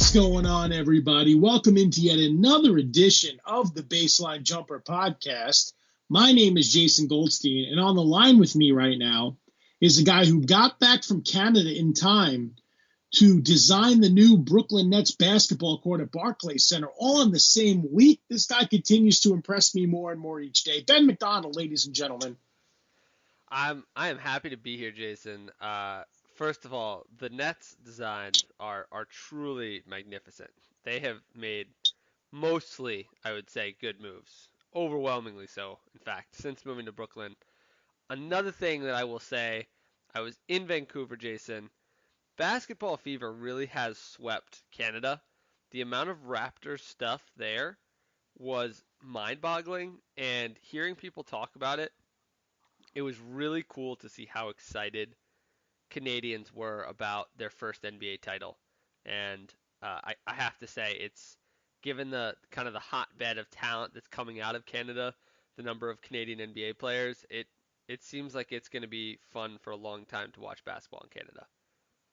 What's going on, everybody? Welcome into yet another edition of the Baseline Jumper podcast. My name is Jason Goldstein, and on the line with me right now is a guy who got back from Canada in time to design the new Brooklyn Nets basketball court at Barclays Center all in the same week. This guy continues to impress me more and more each day. Ben McDonald, ladies and gentlemen. I am happy to be here, Jason. First of all, the Nets designs are truly magnificent. They have made mostly, I would say, good moves. Overwhelmingly so, in fact, since moving to Brooklyn. Another thing that I will say, I was in Vancouver, Jason. Basketball fever really has swept Canada. The amount of Raptors stuff there was mind-boggling, and hearing people talk about it, it was really cool to see how excited Canadians were about their first NBA title. And I have to say, it's given the kind of the hotbed of talent that's coming out of Canada, the number of Canadian NBA players, it seems like it's going to be fun for a long time to watch basketball in Canada.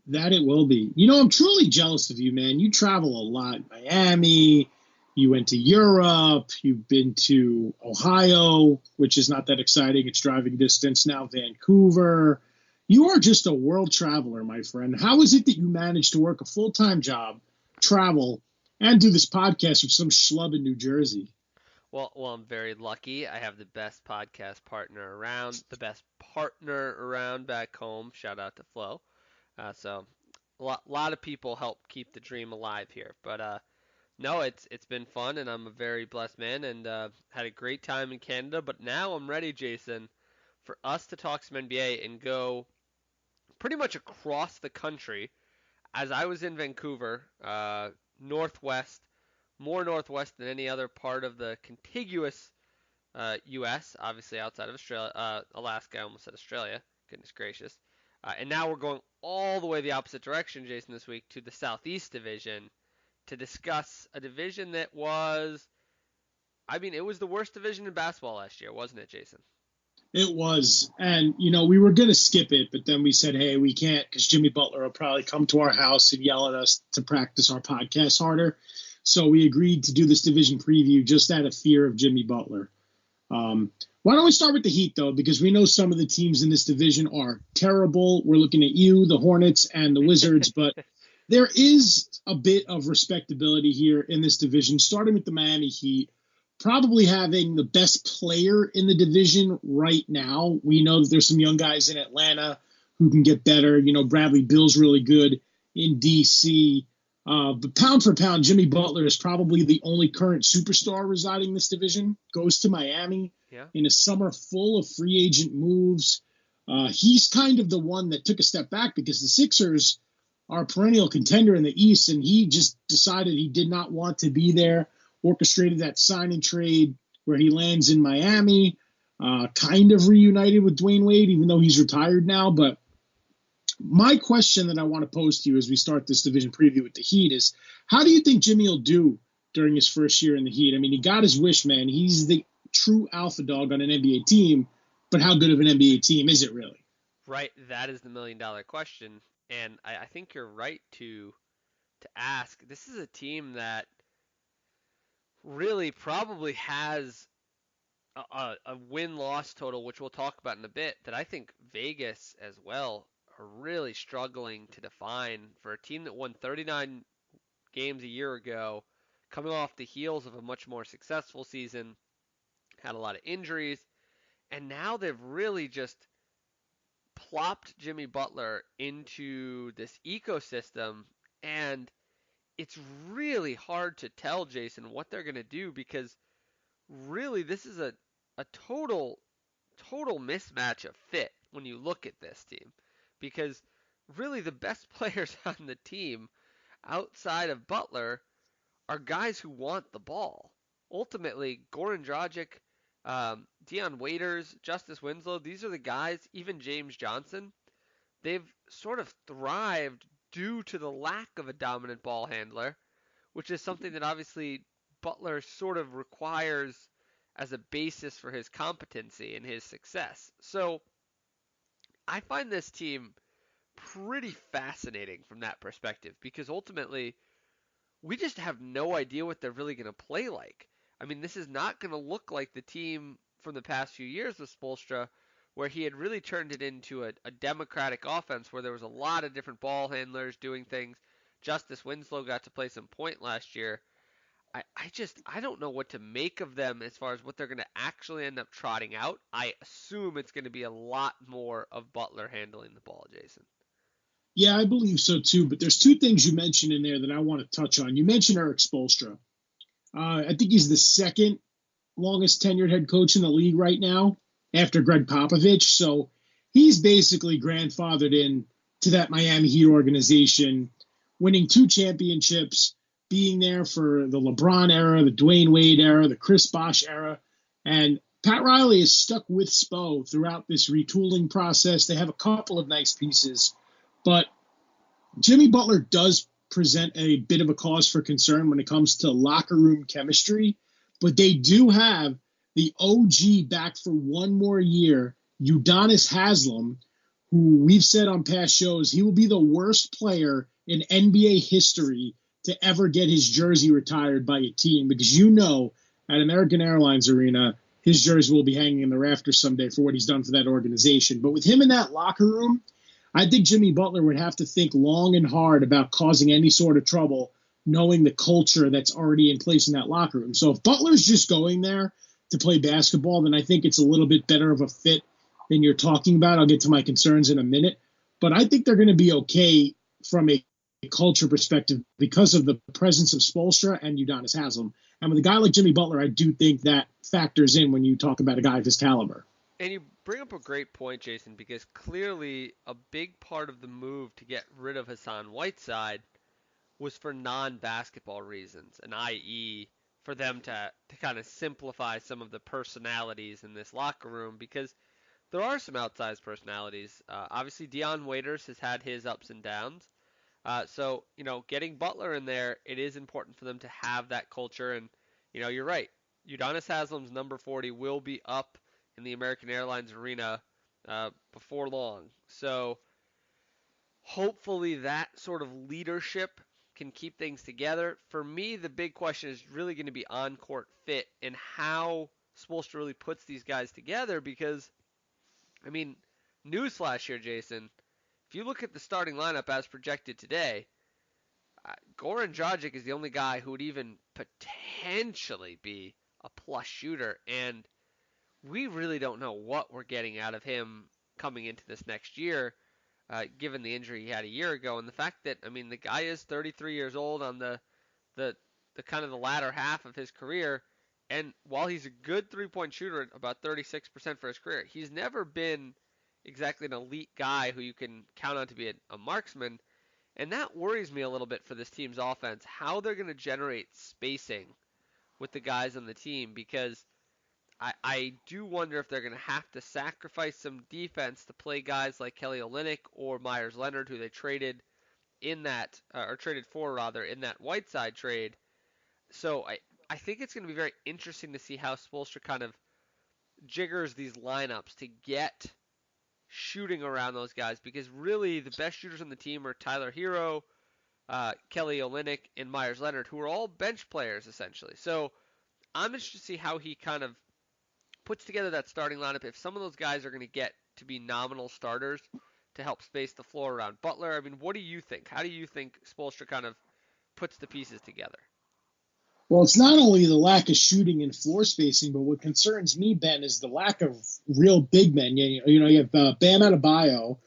That it will be. You know, I'm truly jealous of you, man. You travel a lot. Miami, you went to Europe, you've been to Ohio, which is not that exciting. It's driving distance. Now Vancouver. You are just a world traveler, my friend. How is it that you managed to work a full-time job, travel, and do this podcast with some schlub in New Jersey? Well, I'm very lucky. I have the best podcast partner around, the best partner around back home. Shout out to Flo. So a lot of people help keep the dream alive here. But no, it's been fun, and I'm a very blessed man, and had a great time in Canada. But now I'm ready, Jason, for us to talk some NBA and go pretty much across the country. As I was in Vancouver, northwest, more northwest than any other part of the contiguous U.S., obviously outside of Australia, Alaska. I almost said Australia. Goodness gracious. And now we're going all the way the opposite direction, Jason, this week to the Southeast Division to discuss a division that was, I mean, it was the worst division in basketball last year, wasn't it, Jason? It was. And, you know, we were going to skip it, but then we said, hey, we can't because Jimmy Butler will probably come to our house and yell at us to practice our podcast harder. So we agreed to do this division preview just out of fear of Jimmy Butler. Why don't we start with the Heat, though, because we know some of the teams in this division are terrible. We're looking at you, the Hornets, and the Wizards, but there is a bit of respectability here in this division, starting with the Miami Heat, probably having the best player in the division right now. We know that there's some young guys in Atlanta who can get better. You know, Bradley Beal's really good in D.C., but pound for pound, Jimmy Butler is probably the only current superstar residing in this division. Goes to Miami in a summer full of free agent moves. He's kind of the one that took a step back because the Sixers are a perennial contender in the East, and he just decided he did not want to be there, orchestrated that sign and trade where he lands in Miami, kind of reunited with Dwayne Wade, even though he's retired now. But my question that I want to pose to you as we start this division preview with the Heat is, how do you think Jimmy will do during his first year in the Heat? I mean, he got his wish, man. He's the true alpha dog on an NBA team, but how good of an NBA team is it really? Right, that is the million-dollar question, and I think you're right to ask. This is a team that really probably has a win-loss total, which we'll talk about in a bit, that I think Vegas as well are really struggling to define for a team that won 39 games a year ago, coming off the heels of a much more successful season, had a lot of injuries, and now they've really just plopped Jimmy Butler into this ecosystem, and it's really hard to tell, Jason, what they're going to do because really this is a total mismatch of fit when you look at this team because really the best players on the team outside of Butler are guys who want the ball. Ultimately, Goran Dragic, Dion Waiters, Justice Winslow, these are the guys, even James Johnson, they've sort of thrived due to the lack of a dominant ball handler, which is something that obviously Butler sort of requires as a basis for his competency and his success. So I find this team pretty fascinating from that perspective because ultimately we just have no idea what they're really going to play like. I mean, this is not going to look like the team from the past few years with Spoelstra, where he had really turned it into a democratic offense where there was a lot of different ball handlers doing things. Justice Winslow got to play some point last year. I don't know what to make of them as far as what they're going to actually end up trotting out. I assume it's going to be a lot more of Butler handling the ball, Jason. Yeah, I believe so too. But there's two things you mentioned in there that I want to touch on. You mentioned Eric Spoelstra. I think he's the second longest tenured head coach in the league right now after Greg Popovich. So he's basically grandfathered in to that Miami Heat organization, winning 2 championships, being there for the LeBron era, the Dwayne Wade era, the Chris Bosh era. And Pat Riley is stuck with Spo throughout this retooling process. They have a couple of nice pieces, but Jimmy Butler does present a bit of a cause for concern when it comes to locker room chemistry, but they do have the OG back for one more year, Udonis Haslem, who we've said on past shows, he will be the worst player in NBA history to ever get his jersey retired by a team, because at American Airlines Arena, his jersey will be hanging in the rafters someday for what he's done for that organization. But with him in that locker room, I think Jimmy Butler would have to think long and hard about causing any sort of trouble, knowing the culture that's already in place in that locker room. So if Butler's just going there to play basketball, then I think it's a little bit better of a fit than you're talking about. I'll get to my concerns in a minute. But I think they're going to be okay from a culture perspective because of the presence of Spoelstra and Udonis Haslem. And with a guy like Jimmy Butler, I do think that factors in when you talk about a guy of his caliber. And you bring up a great point, Jason, because clearly a big part of the move to get rid of Hassan Whiteside was for non-basketball reasons, and i.e. for them to kind of simplify some of the personalities in this locker room, because there are some outsized personalities. Obviously, Dion Waiters has had his ups and downs. So, getting Butler in there, it is important for them to have that culture. And, you're right. Udonis Haslem's number 40 will be up in the American Airlines Arena before long. So, hopefully that sort of leadership can keep things together. For me, the big question is really going to be on-court fit and how Spoelstra really puts these guys together, because, newsflash here, Jason. If you look at the starting lineup as projected today, Goran Dragic is the only guy who would even potentially be a plus shooter, and we really don't know what we're getting out of him coming into this next year, given the injury he had a year ago, and the fact that, the guy is 33 years old on the kind of the latter half of his career, and while he's a good three-point shooter at about 36% for his career, he's never been exactly an elite guy who you can count on to be a marksman. And that worries me a little bit for this team's offense, how they're going to generate spacing with the guys on the team, because I do wonder if they're going to have to sacrifice some defense to play guys like Kelly Olynyk or Myers Leonard, who they traded in that, or traded for rather, in that Whiteside trade. So I think it's going to be very interesting to see how Spoelstra kind of jiggers these lineups to get shooting around those guys, because really the best shooters on the team are Tyler Hero, Kelly Olynyk, and Myers Leonard, who are all bench players essentially. So I'm interested to see how he kind of puts together that starting lineup, if some of those guys are going to get to be nominal starters to help space the floor around Butler. What do you think? How do you think Spoelstra kind of puts the pieces together? Well, it's not only the lack of shooting and floor spacing, but what concerns me, Ben, is the lack of real big men. You have Bam Adebayo,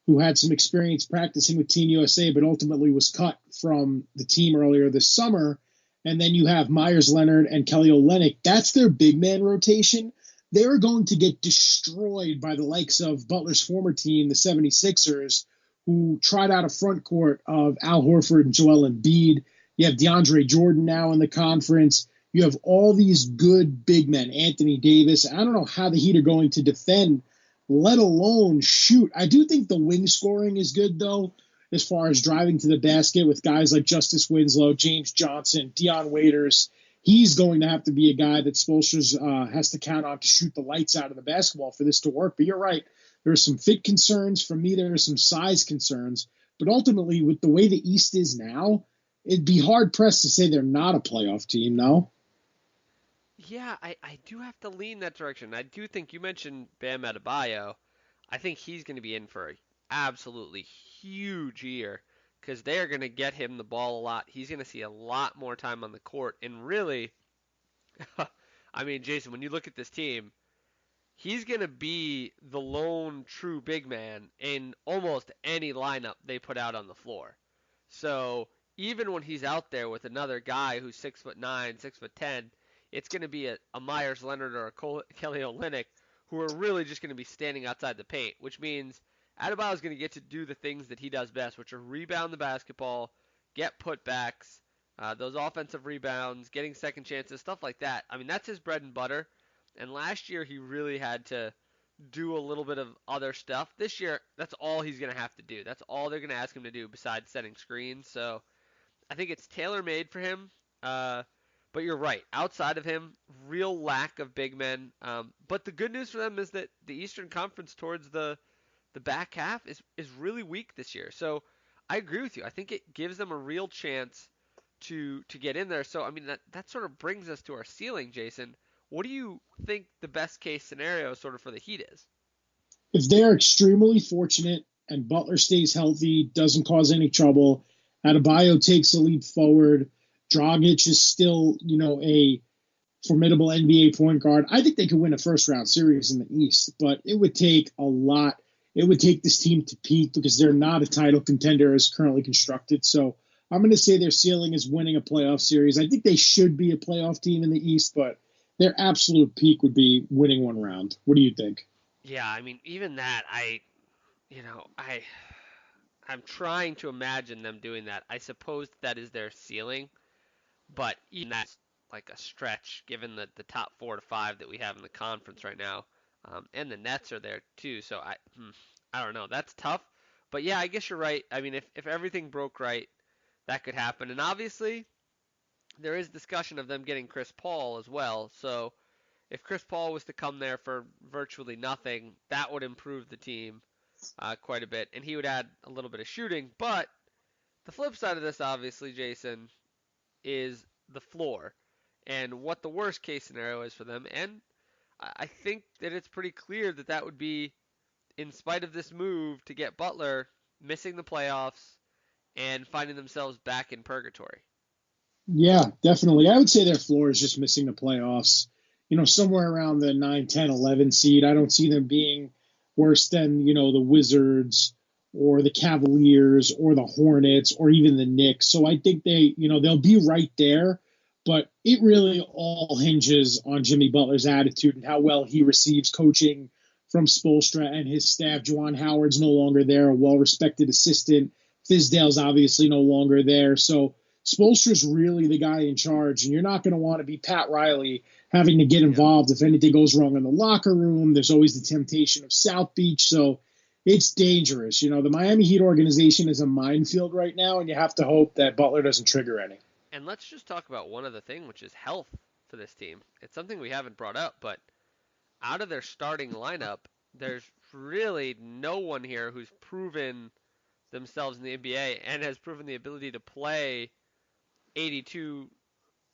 who had some experience practicing with Team USA, but ultimately was cut from the team earlier this summer. And then you have Myers Leonard and Kelly Olynyk. That's their big man rotation. They're going to get destroyed by the likes of Butler's former team, the 76ers, who tried out a front court of Al Horford and Joel Embiid. You have DeAndre Jordan now in the conference. You have all these good big men, Anthony Davis. I don't know how the Heat are going to defend, let alone shoot. I do think the wing scoring is good, though, as far as driving to the basket with guys like Justice Winslow, James Johnson, Dion Waiters. He's going to have to be a guy that Spoelstra has to count on to shoot the lights out of the basketball for this to work. But you're right. There are some fit concerns. For me, there are some size concerns. But ultimately, with the way the East is now, it'd be hard-pressed to say they're not a playoff team, no? Yeah, I do have to lean that direction. I do think you mentioned Bam Adebayo. I think he's going to be in for an absolutely huge year because they're going to get him the ball a lot. He's going to see a lot more time on the court. And really, I mean, Jason, when you look at this team, he's going to be the lone true big man in almost any lineup they put out on the floor. So even when he's out there with another guy who's 6'9", 6'10", it's going to be a Myers Leonard or a Kelly Olynyk who are really just going to be standing outside the paint, which means Adebayo is going to get to do the things that he does best, which are rebound the basketball, get putbacks, those offensive rebounds, getting second chances, stuff like that. I mean, that's his bread and butter. And last year he really had to do a little bit of other stuff. This year, that's all he's going to have to do. That's all they're going to ask him to do besides setting screens. So I think it's tailor-made for him. But you're right. Outside of him, real lack of big men. But the good news for them is that the Eastern Conference towards the back half is really weak this year. So I agree with you. I think it gives them a real chance to get in there. So I mean that sort of brings us to our ceiling, Jason. What do you think the best case scenario sort of for the Heat is? If they're extremely fortunate and Butler stays healthy, doesn't cause any trouble, Adebayo takes a leap forward, Dragic is still, a formidable NBA point guard, I think they could win a first-round series in the East, but it would take a lot. It would take this team to peak because they're not a title contender as currently constructed. So I'm going to say their ceiling is winning a playoff series. I think they should be a playoff team in the East, but their absolute peak would be winning one round. What do you think? Yeah, I mean, even that, you know, I, I'm trying to imagine them doing that. I suppose that is their ceiling, but even that's like a stretch given the top 4 to 5 that we have in the conference right now, and the Nets are there too. So I don't know. That's tough, but yeah, I guess you're right. I mean, if everything broke right, that could happen, and obviously there is discussion of them getting Chris Paul as well. So if Chris Paul was to come there for virtually nothing, that would improve the team quite a bit, and he would add a little bit of shooting. But the flip side of this, obviously, Jason, is the floor and what the worst case scenario is for them. And I think that it's pretty clear that that would be, in spite of this move to get Butler, missing the playoffs and finding themselves back in purgatory. Yeah, definitely. I would say their floor is just missing the playoffs. Somewhere around the 9, 10, 11 seed. I don't see them being worse than, the Wizards or the Cavaliers or the Hornets or even the Knicks. So I think they'll be right there. But it really all hinges on Jimmy Butler's attitude and how well he receives coaching from Spoelstra and his staff. Juwan Howard's no longer there, a well-respected assistant. Fizdale's obviously no longer there. So Spoelstra's really the guy in charge, and you're not going to want to be Pat Riley having to get involved if anything goes wrong in the locker room. There's always the temptation of South Beach, so it's dangerous. The Miami Heat organization is a minefield right now, and you have to hope that Butler doesn't trigger any. And let's just talk about one other thing, which is health for this team. It's something we haven't brought up, but out of their starting lineup, there's really no one here who's proven themselves in the NBA and has proven the ability to play 82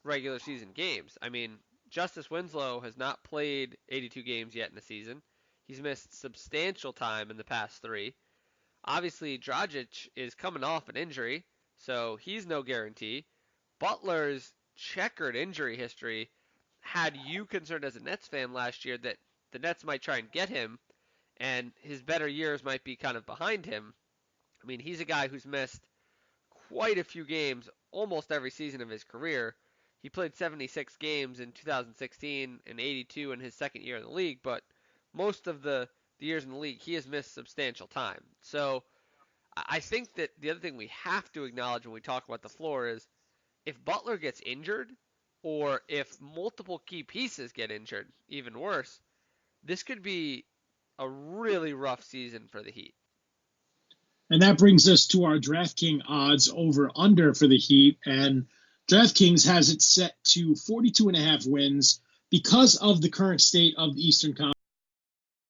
regular season games. I mean, Justice Winslow has not played 82 games yet in the season. He's missed substantial time in the past 3. Obviously, Dragic is coming off an injury, so he's no guarantee. Butler's checkered injury history had you concerned as a Nets fan last year that the Nets might try and get him, and his better years might be kind of behind him. I mean, he's a guy who's missed quite a few games almost every season of his career. He played 76 games in 2016 and 82 in his second year in the league, but most of the years in the league, he has missed substantial time. So I think that the other thing we have to acknowledge when we talk about the floor is if Butler gets injured or if multiple key pieces get injured, even worse, this could be a really rough season for the Heat. And that brings us to our DraftKings odds over under for the Heat. And DraftKings has it set to 42.5 wins because of the current state of the Eastern Conference.